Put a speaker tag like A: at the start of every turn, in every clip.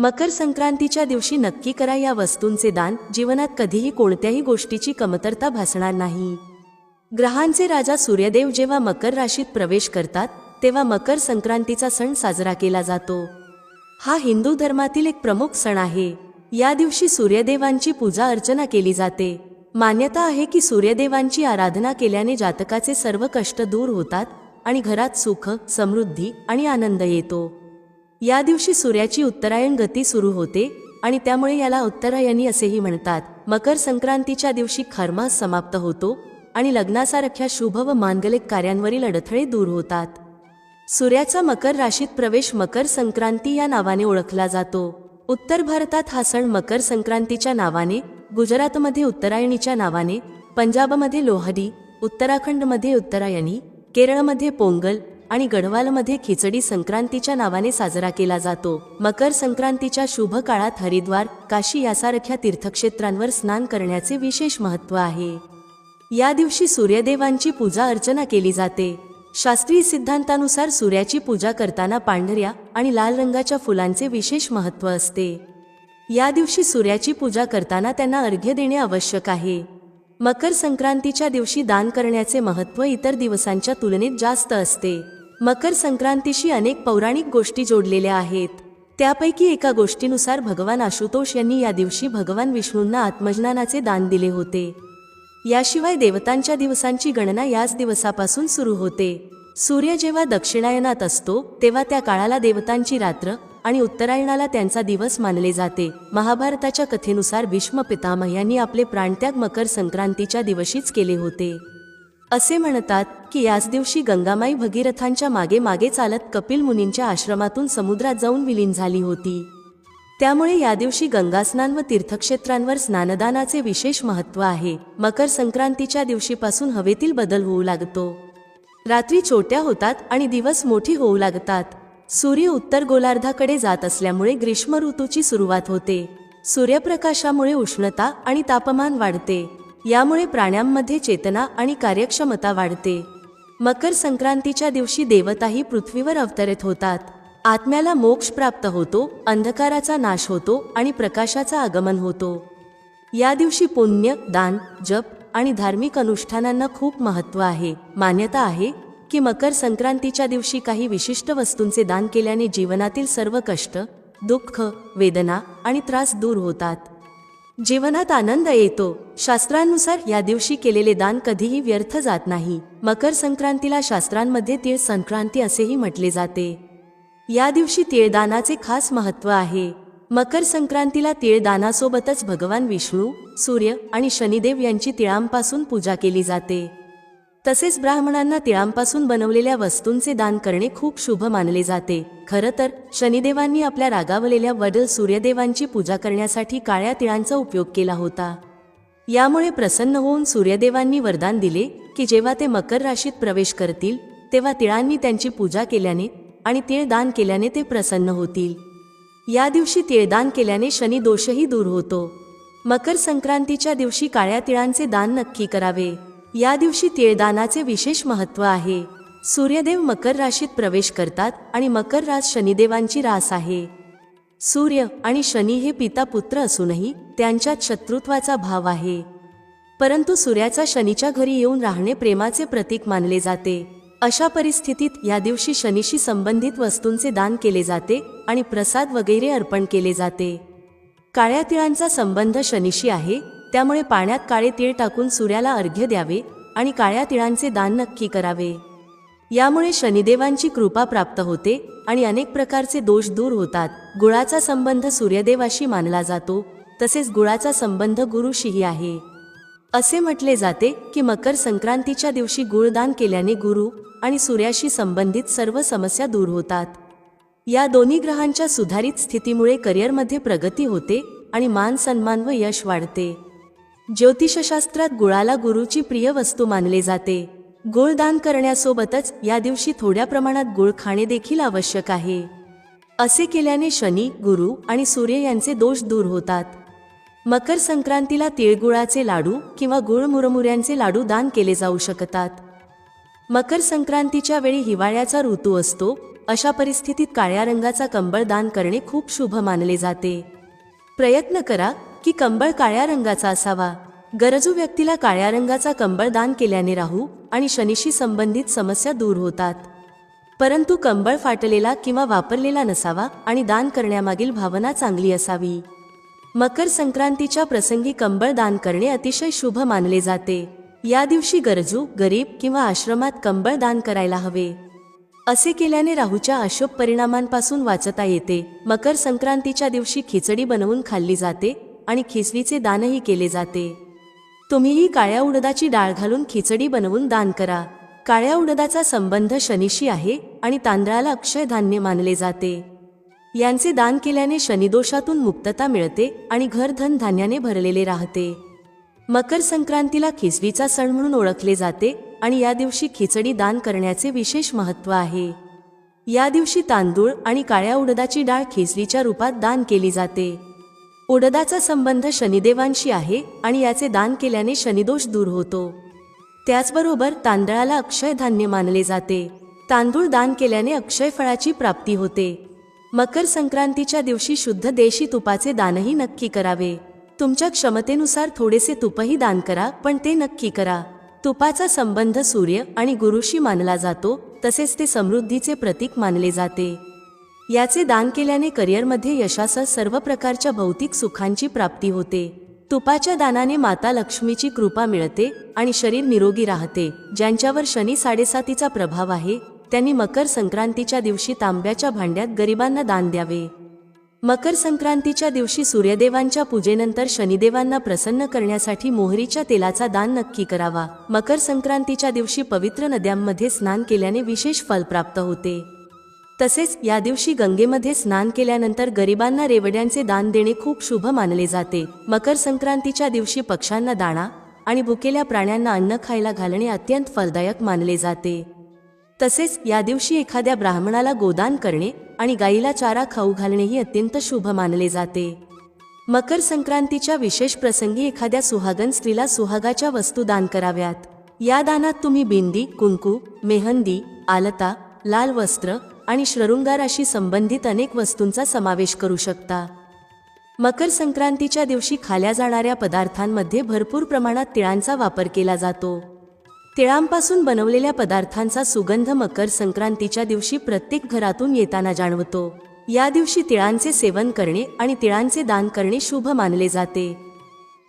A: मकर संक्रांतीच्या दिवशी नक्की करा या वस्तूंचे दान. जीवनात कधीही कोणत्याही गोष्टीची कमतरता भासणार नाही. ग्रहांचे राजा सूर्यदेव जेव्हा मकर राशीत प्रवेश करतात तेव्हा मकर संक्रांतीचा सण साजरा केला जातो. हा हिंदू धर्मातील एक प्रमुख सण आहे. या दिवशी सूर्यदेवांची पूजा अर्चना केली जाते. मान्यता आहे की सूर्यदेवांची आराधना केल्याने जातकाचे सर्व कष्ट दूर होतात आणि घरात सुख, समृद्धी आणि आनंद येतो. या दिवशी सूर्याची उत्तरायण गती सुरू होते आणि त्यामुळे याला उत्तरायणी असेही म्हणतात. मकर संक्रांतीच्या दिवशी खरमास समाप्त होतो आणि लग्नासारख्या शुभ व मांगलिक कार्यांवरील अडथळे दूर होतात. सूर्याचा मकर राशीत प्रवेश मकर संक्रांती या नावाने ओळखला जातो. उत्तर भारतात हा सण मकर संक्रांतीच्या नावाने, गुजरातमध्ये उत्तरायणीच्या नावाने, पंजाबमध्ये लोहडी, उत्तराखंडमध्ये उत्तरायणी, केरळमध्ये पोंगल आणि गढवालमध्ये खिचडी संक्रांतीच्या नावाने साजरा केला जातो. मकर संक्रांतीच्या शुभ काळात हरिद्वार, काशी यासारख्या तीर्थक्षेत्रांवर स्नान करण्याचे विशेष महत्त्व आहे. या दिवशी सूर्यदेवांची पूजा अर्चना केली जाते. शास्त्रीय सिद्धांतानुसार सूर्याची पूजा करताना पांढऱ्या आणि लाल रंगाच्या फुलांचे विशेष महत्त्व असते. या दिवशी सूर्याची पूजा करताना त्यांना अर्घ्य देणे आवश्यक आहे. मकर संक्रांतीच्या दिवशी दान करण्याचे महत्त्व इतर दिवसांच्या तुलनेत जास्त असते. मकर संक्रांतीशी अनेक पौराणिक गोष्टी जोडलेल्या आहेत. त्यापैकी एका गोष्टीनुसार भगवान आशुतोष यांनी या दिवशी भगवान विष्णूंना आत्मज्ञानाचे दान दिले होते. याशिवाय देवतांच्या दिवसांची गणना याच दिवसापासून सुरू होते. सूर्य जेव्हा दक्षिणायनात असतो तेव्हा त्या काळाला देवतांची रात्र आणि उत्तरायणाला त्यांचा दिवस मानले जाते. महाभारताच्या कथेनुसार भीष्म पितामह यांनी आपले प्राणत्याग मकर संक्रांतीच्या दिवशीच केले होते. असे म्हणतात की याच दिवशी गंगामाई भगीरथांच्या मागे मागे चालत कपिल मुनींच्या आश्रमातून समुद्रात जाऊन विलीन झाली होती. त्यामुळे या दिवशी गंगास्नान व तीर्थक्षेत्रांवर स्नानदानाचे विशेष महत्त्व आहे. मकर संक्रांतीच्या दिवशीपासून हवेतील बदल होऊ लागतो. रात्री छोट्या होतात आणि दिवस मोठी होऊ लागतात. सूर्य उत्तर गोलार्धाकडे जात असल्यामुळे ग्रीष्म ऋतूची सुरुवात होते. सूर्यप्रकाशामुळे उष्णता आणि तापमान वाढते. यामुळे प्राण्यांमध्ये चेतना आणि कार्यक्षमता वाढते. मकर संक्रांतीच्या दिवशी देवताही पृथ्वीवर अवतरित होतात. आत्म्याला मोक्ष प्राप्त होतो, अंधकाराचा नाश होतो आणि प्रकाशाचा आगमन होतो. या दिवशी पुण्य, दान, जप आणि धार्मिक अनुष्ठानांना खूप महत्त्व आहे. मान्यता आहे की मकर संक्रांतीच्या दिवशी काही विशिष्ट वस्तूंचे दान केल्याने जीवनातील सर्व कष्ट, दुःख, वेदना आणि त्रास दूर होतात. जीवनात आनंद येतो. शास्त्रानुसार या दिवशी केलेले दान कधीही व्यर्थ जात नाही. मकर संक्रांतीला शास्त्रांमध्ये तीळ संक्रांती असेही म्हटले जाते. या दिवशी तिळदानाचे खास महत्त्व आहे. मकर संक्रांतीला तिळदानासोबतच भगवान विष्णू, सूर्य आणि शनिदेव यांची तिळांपासून पूजा केली जाते. तसेच ब्राह्मणांना तिळांपासून बनवलेल्या वस्तूंचे दान करणे खूप शुभ मानले जाते. खरं तर शनिदेवांनी आपल्या रागावलेल्या वडील सूर्यदेवांची पूजा करण्यासाठी काळ्या तिळांचा उपयोग केला होता. यामुळे प्रसन्न होऊन सूर्यदेवांनी वरदान दिले की जेव्हा ते मकर राशीत प्रवेश करतील तेव्हा तिळांनी त्यांची पूजा केल्याने आणि तिळदान केल्याने ते प्रसन्न होतील. या दिवशी तिळदान केल्याने शनी दोषही दूर होतो. मकर संक्रांतीच्या दिवशी काळ्या तिळांचे दान नक्की करावे. या दिवशी तिळदानाचे विशेष महत्त्व आहे. सूर्यदेव मकर राशीत प्रवेश करतात आणि मकर रास शनिदेवांची रास आहे. सूर्य आणि शनी हे पिता पुत्र असूनही त्यांच्यात शत्रुत्वाचा भाव आहे. परंतु सूर्याचा शनीच्या घरी येऊन राहणे प्रेमाचे प्रतीक मानले जाते. अशा परिस्थितीत या दिवशी शनीशी संबंधित वस्तूंचे दान केले जाते आणि प्रसाद वगैरे अर्पण केले जाते. काळ्या तिळांचा संबंध शनीशी आहे, त्यामुळे पाण्यात काळे तीळ टाकून सूर्याला अर्घ्य द्यावे आणि काळ्या तिळांचे दान नक्की करावे. यामुळे शनिदेवांची कृपा प्राप्त होते आणि अनेक प्रकारचे दोष दूर होतात. गुळाचा संबंध सूर्यदेवाशी मानला जातो, तसेच गुळाचा संबंध गुरुशीही आहे. असे म्हटले जाते की मकर संक्रांतीच्या दिवशी गुळदान केल्याने गुरु आणि सूर्याशी संबंधित सर्व समस्या दूर होतात. या दोन्ही ग्रहांच्या सुधारित स्थितीमुळे करिअरमध्ये प्रगती होते आणि मान सन्मान व यश वाढते. ज्योतिषशास्त्रात गुळाला गुरुची प्रिय वस्तू मानले जाते. गुळ दान करण्यासोबतच या दिवशी थोड्या प्रमाणात गुळ खाणे देखील आवश्यक आहे. असे केल्याने शनी, गुरु आणि सूर्य यांचे दोष दूर होतात. मकर संक्रांतीला तिळगुळाचे लाडू किंवा गुळ मुरमुऱ्यांचे लाडू दान केले जाऊ शकतात. मकर संक्रांतीच्या वेळी हिवाळ्याचा ऋतू असतो अशा परिस्थितीत काळ्या रंगाचा कंबळ दान करणे खूप शुभ मानले जाते. प्रयत्न करा की कंबळ काळ्या रंगाचा असावा. गरजू व्यक्तीला काळ्या रंगाचा कंबळ दान केल्याने राहू आणि शनीशी संबंधित समस्या दूर होतात. परंतु कंबळ फाटलेला किंवा वापरलेला नसावा आणि दान करण्यामागील भावना चांगली असावी. मकर संक्रांतीच्या प्रसंगी कंबळ दान करणे अतिशय शुभ मानले जाते. या दिवशी गरजू, गरीब किंवा आश्रमात कंबळ दान करायला हवे. असे केल्याने राहूच्या अशुभ परिणामांपासून वाचता येते. मकर संक्रांतीच्या दिवशी खिचडी बनवून खाल्ली जाते आणि खिचडीचे दानही केले जाते. तुम्हीही काळ्या उडदाची डाळ घालून खिचडी बनवून दान करा. काळ्या उडदाचा संबंध शनीशी आहे आणि तांदळाला अक्षय धान्य मानले जाते. यांचे दान केल्याने शनिदोषातून मुक्तता मिळते आणि घर धन धान्याने भरलेले राहते. मकर संक्रांतीला खिचडीचा सण म्हणून ओळखले जाते आणि या दिवशी खिचडी दान करण्याचे विशेष महत्त्व आहे. या दिवशी तांदूळ आणि काळ्या उडदाची डाळ खिचडीच्या रूपात दान केली जाते. उडदाचा संबंध शनिदेवांशी आहे आणि याचे दान केल्याने शनिदोष दूर होतो. त्याचबरोबर तांदळाला अक्षय धान्य मानले जाते. तांदूळ दान केल्याने अक्षय फळाची प्राप्ती होते. मकर संक्रांतीच्या दिवशी शुद्ध देशी तुपाचे दानही नक्की करावे. तुमच्या क्षमतेनुसार थोडेसे तुपही दान करा, पण ते नक्की करा. तुपाचा संबंध सूर्य आणि गुरुशी मानला जातो, तसेच ते समृद्धीचे प्रतीक मानले जाते. याचे दान केल्याने करिअरमध्ये यशासह सर्व प्रकारच्या भौतिक सुखांची प्राप्ती होते. तुपाच्या दानाने माता लक्ष्मीची कृपा मिळते आणि शरीर निरोगी राहते. ज्यांच्यावर शनी 7.5चा प्रभाव आहे त्यांनी मकर संक्रांतीच्या दिवशी तांब्याच्या भांड्यात गरिबांना दान द्यावे. मकर संक्रांतीच्या दिवशी सूर्यदेवांच्या पूजेनंतर शनिदेवांना प्रसन्न करण्यासाठी मोहरीच्या तेलाचा दान नक्की करावा. मकर संक्रांतीच्या दिवशी पवित्र नद्यांमध्ये स्नान केल्याने विशेष फल प्राप्त होते. तसेच या दिवशी गंगेमध्ये स्नान केल्यानंतर गरिबांना रेवड्यांचे दान देणे खूप शुभ मानले जाते. मकर संक्रांतीच्या दिवशी पक्ष्यांना दाणा आणि भुकेल्या प्राण्यांना अन्न खायला घालणे अत्यंत फलदायक मानले जाते. तसेच या दिवशी एखाद्या ब्राह्मणाला गोदान करणे आणि गाईला चारा खाऊ घालणेही अत्यंत शुभ मानले जाते. मकर संक्रांतीच्या विशेष प्रसंगी एखाद्या सुहागन स्त्रीला सुहागाच्या वस्तू दान कराव्यात. या दानात तुम्ही बिंदी, कुंकू, मेहंदी, आलता, लाल वस्त्र आणि शृंगाराशी संबंधित अनेक वस्तूंचा समावेश करू शकता. मकर संक्रांतीच्या दिवशी खाल्या जाणाऱ्या पदार्थांमध्ये भरपूर प्रमाणात तिळांचा वापर केला जातो. तिळांपासून बनवलेल्या पदार्थांचा सुगंध मकर संक्रांतीच्या दिवशी प्रत्येक घरातून येताना जाणवतो. या दिवशी तिळांचे सेवन करणे आणि तिळांचे दान करणे शुभ मानले जाते.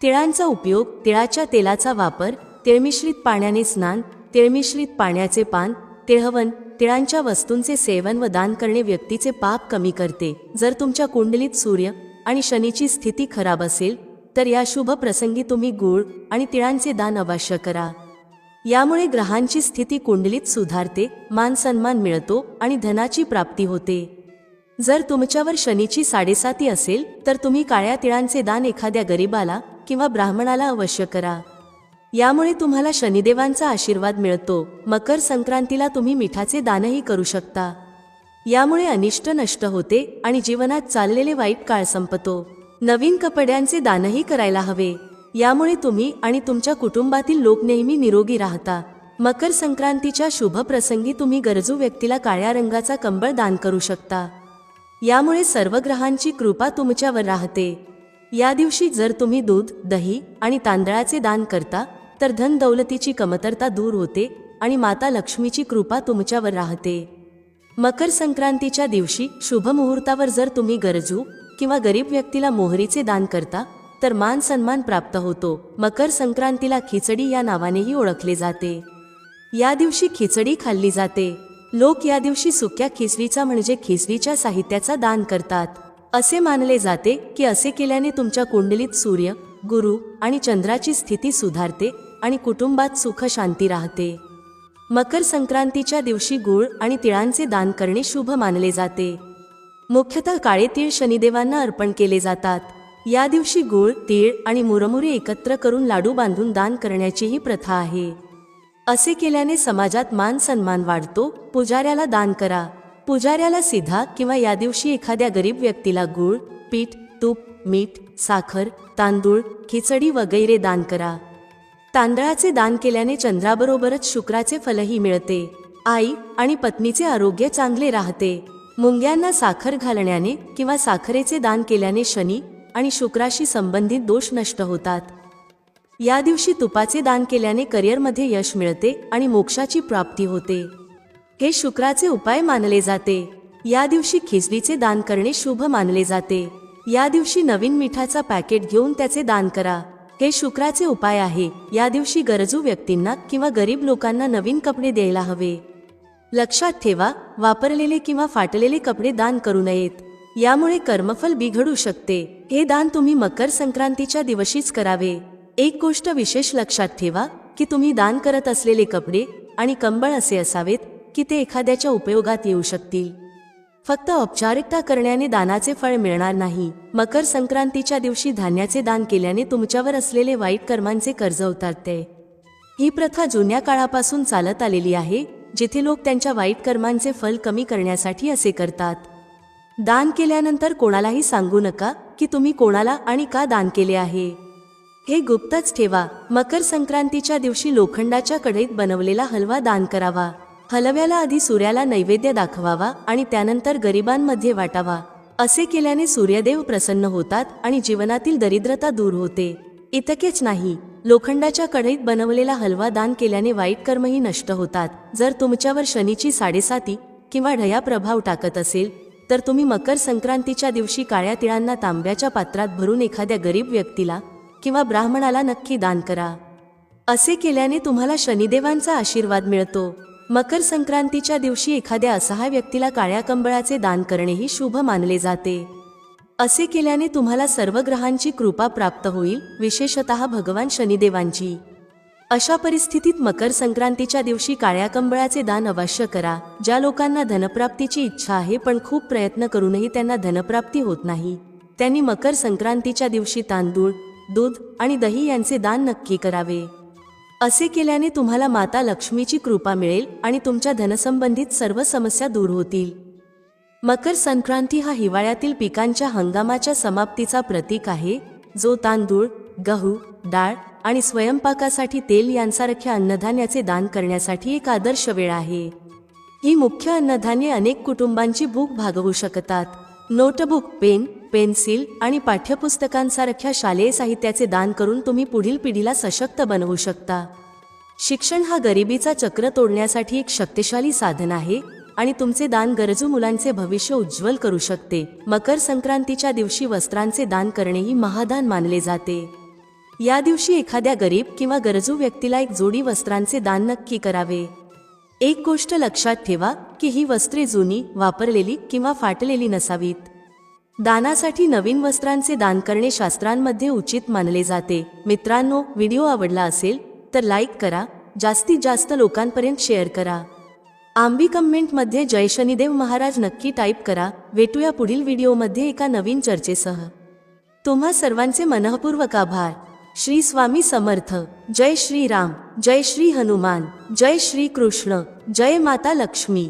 A: तिळांचा उपयोग, तिळाच्या तेलाचा वापर, तिळमिश्रित पाण्याने स्नान, तिळमिश्रित पाण्याचे पान, तिळहवन, तिळांच्या वस्तूंचे सेवन व दान करणे व्यक्तीचे पाप कमी करते. जर तुमच्या कुंडलीत सूर्य आणि शनीची स्थिती खराब असेल तर या शुभ प्रसंगी तुम्ही गूळ आणि तिळांचे दान अवश्य करा. यामुळे ग्रहांची स्थिती कुंडलीत सुधारते, मान सन्मान मिळतो आणि धनाची प्राप्ती होते. जर तुमच्यावर शनीची 7.5 असेल तर तुम्ही काळ्या तिळांचे दान एखाद्या गरीबाला किंवा ब्राह्मणाला अवश्य करा. यामुळे तुम्हाला शनिदेवांचा आशीर्वाद मिळतो. मकर संक्रांतीला तुम्ही मिठाचे दानही करू शकता. यामुळे अनिष्ट नष्ट होते आणि जीवनात चाललेले वाईट काळ संपतो. नवीन कपड्यांचे दानही करायला हवे. यामुळे तुम्ही आणि तुमच्या कुटुंबातील लोक नेहमी निरोगी राहता. मकर संक्रांतीच्या शुभ प्रसंगी तुम्ही गरजू व्यक्तीला काळ्या रंगाचा कंबळ दान करू शकता. यामुळे सर्व ग्रहांची कृपा तुमच्यावर राहते. या दिवशी जर तुम्ही दूध, दही आणि तांदळाचे दान करता तर धन दौलतीची कमतरता दूर होते आणि माता लक्ष्मीची कृपा तुमच्यावर राहते. मकर संक्रांतीच्या दिवशी शुभ मुहूर्तावर जर तुम्ही गरजू किंवा गरीब व्यक्तीला मोहरीचे दान करता तर मान सन्मान प्राप्त होतो. मकर संक्रांतीला खिचडी या नावानेही ओळखले जाते. या दिवशी खिचडी खाल्ली जाते. लोक या दिवशी सुक्या खिचडीचा म्हणजे खिचडीच्या साहित्याचा दान करतात. असे मानले जाते की असे केल्याने तुमच्या कुंडलीत सूर्य, गुरु आणि चंद्राची स्थिती सुधारते आणि कुटुंबात सुख शांती राहते. मकर संक्रांतीच्या दिवशी गूळ आणि तिळांचे दान करणे शुभ मानले जाते. मुख्यतः काळे तीळ शनिदेवांना अर्पण केले जातात. या दिवशी गूळ, तीळ आणि मुरमुरे एकत्र करून लाडू बांधून दान करण्याचीही प्रथा आहे. असे केल्याने समाजात मान सन्मान वाढतो. पुजाऱ्याला दान करा. पुजाऱ्याला सिधा किंवा या दिवशी एखाद्या गरीब व्यक्तीला गूळ, पीठ, तूप, मीठ, साखर, तांदूळ, खिचडी वगैरे दान करा. तांदळाचे दान केल्याने चंद्राबरोबरच शुक्राचे फलही मिळते. आई आणि पत्नीचे आरोग्य चांगले राहते. मुंग्यांना साखर घालण्याने किंवा साखरेचे दान केल्याने शनी आणि शुक्राशी संबंधित दोष नष्ट होतात. या दिवशी तुपाचे दान केल्याने करिअरमध्ये यश मिळते आणि मोक्षाची प्राप्ती होते. हे शुक्राचे उपाय मानले जाते. या दिवशी खिचडीचे दान करणे शुभ मानले जाते. या दिवशी नवीन मिठाचा पॅकेट घेऊन त्याचे दान करा. हे शुक्राचे उपाय आहे. या दिवशी गरजू व्यक्तींना किंवा गरीब लोकांना नवीन कपडे द्यायला हवे. लक्षात ठेवा, वापरलेले किंवा फाटलेले कपडे दान करू नयेत. यामुळे कर्मफल बिघडू शकते. हे दान तुम्ही मकर संक्रांतीच्या दिवशीच करावे. एक गोष्ट विशेष लक्षात ठेवा की तुम्ही दान करत असलेले कपडे आणि कंबळ असे असावेत की ते एखाद्याच्या उपयोगात येऊ शकतील. फक्त औपचारिकता करण्याने दानाचे फळ मिळणार नाही. मकर संक्रांतीच्या दिवशी धान्याचे दान केल्याने तुमच्यावर असलेले वाईट कर्मांचे कर्ज उतरते. ही प्रथा जुन्या काळापासून चालत आलेली आहे, जिथे लोक त्यांच्या वाईट कर्मांचे फल कमी करण्यासाठी असे करतात. दान केल्यानंतर कोणालाही सांगू नका की तुम्ही कोणाला आणि का दान केले आहे. हे गुप्तच ठेवा. मकर संक्रांतीच्या दिवशी लोखंडाच्या कढईत बनवलेला हलवा दान करावा. हलव्याला आधी सूर्याला नैवेद्य दाखवावा आणि त्यानंतर गरिबांमध्ये वाटावा. असे केल्याने सूर्यदेव प्रसन्न होतात आणि जीवनातील दरिद्रता दूर होते. इतकेच नाही, लोखंडाच्या कढईत बनवलेला हलवा दान केल्याने वाईट कर्मही नष्ट होतात. जर तुमच्यावर शनीची 7.5 किंवा ढया प्रभाव टाकत असेल तर तुम्ही मकर संक्रांतीच्या दिवशी काळ्या तिळांना तांब्याच्या पात्रात भरून एखाद्या गरीब व्यक्तीला किंवा ब्राह्मणाला नक्की दान करा. असे केल्याने तुम्हाला शनिदेवांचा आशीर्वाद मिळतो. मकर संक्रांतीच्या दिवशी एखाद्या असहाय व्यक्तीला काळ्या कंबळाचे दान करणेही शुभ मानले जाते. असे केल्याने तुम्हाला सर्व ग्रहांची कृपा प्राप्त होईल, विशेषतः भगवान शनिदेवांची. अशा परिस्थितीत मकर संक्रांतीच्या दिवशी काळ्या कंबळाचे दान अवश्य करा. ज्या लोकांना धनप्राप्तीची इच्छा आहे पण खूप प्रयत्न करूनही त्यांना धनप्राप्ती होत नाही, त्यांनी मकर संक्रांतीच्या दिवशी तांदूळ, दूध आणि दही यांचे दान नक्की करावे. असे केल्याने तुम्हाला माता लक्ष्मीची कृपा मिळेल आणि तुमच्या धनसंबंधित सर्व समस्या दूर होतील. मकर संक्रांती हा हिवाळ्यातील पिकांच्या हंगामाच्या समाप्तीचा प्रतीक आहे, जो तांदूळ, गहू, डाळ आणि स्वयंपाकासाठी तेल यांसारख्या अन्नधान्याचे दान करण्यासाठी एक आदर्श वेळ आहे. ही मुख्य अन्नधान्ये अनेक कुटुंबांची भूक भागवू शकतात. नोटबुक, पेन, पेन्सिल आणि पाठ्यपुस्तकांसारख्या शालेय साहित्याचे दान करून तुम्ही पुढील पिढीला सशक्त बनवू शकता. शिक्षण हा गरिबीचा चक्र तोडण्यासाठी एक शक्तिशाली साधन आहे आणि तुमचे दान गरजू मुलांचे भविष्य उज्ज्वल करू शकते. मकर संक्रांतीच्या दिवशी वस्त्रांचे दान करणेही महादान मानले जाते. या दिवशी एखाद्या गरीब किंवा गरजू व्यक्तीला एक जोडी वस्त्रांचे दान नक्की करावे. एक गोष्ट लक्षात ठेवा की ही वस्त्रे जुनी, वापरलेली किंवा फाटलेली नसावीत. दानासाठी नवीन वस्त्रांचे दान करणे शास्त्रांमध्ये उचित मानले जाते. मित्रांनो, व्हिडिओ आवडला असेल तर लाईक करा, जास्तीत जास्त लोकांपर्यंत शेअर करा. आंबी कमेंटमध्ये जय शनिदेव महाराज नक्की टाईप करा. भेटूया पुढील व्हिडिओमध्ये एका नवीन चर्चेसह. तुम्हा सर्वांचे मनःपूर्वक आभार. श्री स्वामी समर्थ. जय श्री राम, जय श्री हनुमान, जय श्री कृष्ण, जय माता लक्ष्मी.